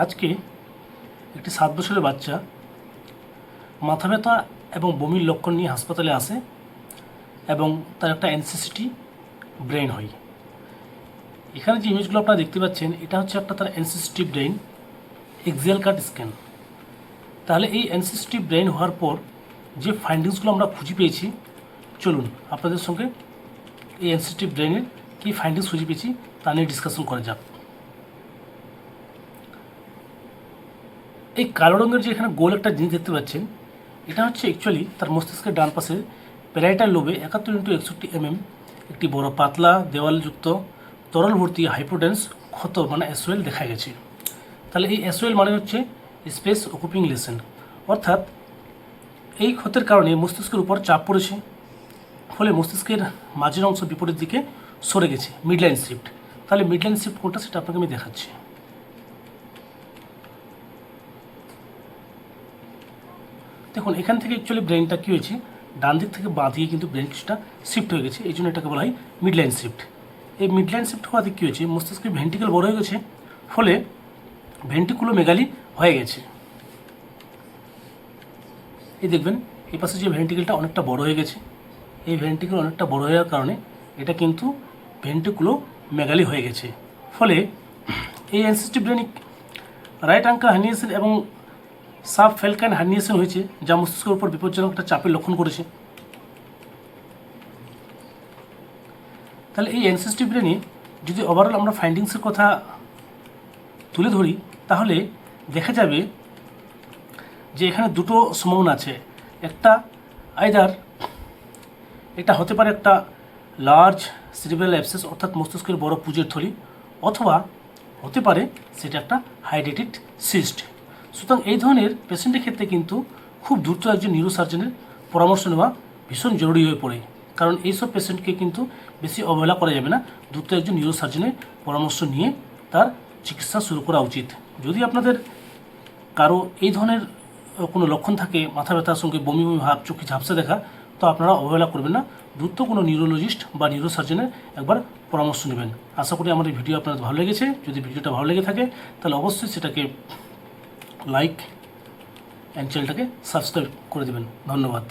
আজকে একটি 7 বছরের বাচ্চা মাথা ব্যথা এবং বমির লক্ষণ নিয়ে হাসপাতালে আসে এবং তার একটা এনসিসিটি ব্রেন হয়। এখানে যে ইমেজগুলো আপনারা দেখতে পাচ্ছেন এটা হচ্ছে একটা তার এনসিসিটি ব্রেন এক্সিয়াল কাট স্ক্যান। তাহলে এই এনসিসিটি ব্রেন হওয়ার পর যে ফাইন্ডিংসগুলো আমরা খুঁজে পেয়েছি, চলুন আপনাদের সঙ্গে এই এনসিসিটি ব্রেনের কী ফাইন্ডিংস খুঁজে পেয়েছি তা নিয়ে ডিসকাশন করা যাক। এই কালো রঙের যে এখানে গোল একটা জিনিস দেখতে পাচ্ছেন, এটা হচ্ছে অ্যাকচুয়ালি তার মস্তিষ্কের ডান পাশে প্যারাইটাল লোবে 71x61 mm একটি বড় পাতলা দেওয়ালযুক্ত তরল ভর্তি হাইপোটেন্স ক্ষত মানে এসওএল দেখা গেছে। তাহলে এই এসওএল মানে হচ্ছে স্পেস অকুপিং লেশন, অর্থাৎ এই ক্ষতের কারণে মস্তিষ্কের উপর চাপ পড়েছে, ফলে মস্তিষ্কের মাঝের অংশ বিপরীত দিকে সরে গেছে, মিডলাইন শিফট। তাহলে মিডলাইন শিফট কোনটা সেটা আপনাকে আমি দেখাচ্ছি। দেখুন এখান থেকে অ্যাকচুয়ালি ব্রেনটা কী হয়েছে, ডান দিক থেকে বাঁ দিকে কিন্তু ব্রেন কিছুটা শিফট হয়ে গেছে, এই জন্য এটাকে বলা হয় মিডলাইন শিফট। এই মিডলাইন শিফট হওয়াতে কী হয়েছে, মস্তিষ্কের ভেন্ট্রিকল বড় হয়ে গেছে, ফলে ভেন্ট্রিকুলোমেগালি হয়ে গেছে। এই দেখবেন এই পাশে যে ভেন্ট্রিকলটা অনেকটা বড় হয়ে গেছে, এই ভেন্ট্রিকল অনেকটা বড় হয়ে যাওয়ার কারণে এটা কিন্তু ভেন্ট্রিকুলোমেগালি হয়ে গেছে। ফলে এই এনসিসিটি ব্রেনিক রাইট আঙ্কেল হার্নিয়েশন এবং সাব ফ্যালকান হার্নিয়েশন হয়েছে, যা মস্তিষ্কের উপর বিপজ্জনক একটা চাপের লক্ষণ করেছে। তাহলে এই এনসিসিটি ব্রেনে যদি ওভারঅল আমরা ফাইন্ডিংসের কথা তুলে ধরি, তাহলে দেখা যাবে যে এখানে দুটো সম্ভাবনা আছে। একটা আইদার এটা হতে পারে একটা লার্জ সিরিব্রাল অ্যাবসেস, অর্থাৎ মস্তিষ্কের বড় পুঁজের থলি, অথবা হতে পারে সেটা একটা হাইড্রেটেড সিস্ট। সুতরাং এই ধরনের পেশেন্টের ক্ষেত্রে কিন্তু খুব দ্রুত একজন নিউরোসার্জনের পরামর্শ নেওয়া ভীষণ জরুরি হয়ে পড়ে, কারণ এইসব পেশেন্টকে কিন্তু বেশি অবহেলা করা যাবে না। দ্রুত একজন নিউরোসার্জনের পরামর্শ নিয়ে তার চিকিৎসা শুরু করা উচিত। যদি আপনাদের কারো এই ধরনের কোনো লক্ষণ থাকে, মাথা ব্যথার সঙ্গে বমি বমি ভাব, চোখে ঝাপসা দেখা, তো আপনারা অবহেলা করবেন না, দ্রুত কোনো নিউরোলজিস্ট বা নিউরোসার্জনের একবার পরামর্শ নেবেন। আশা করি আমার এই ভিডিও আপনাদের ভালো লেগেছে। যদি ভিডিওটা ভালো লেগে থাকে তাহলে অবশ্যই সেটাকে লাইক অ্যান্ড চ্যানেলটাকে সাবস্ক্রাইব করে দেবেন। ধন্যবাদ।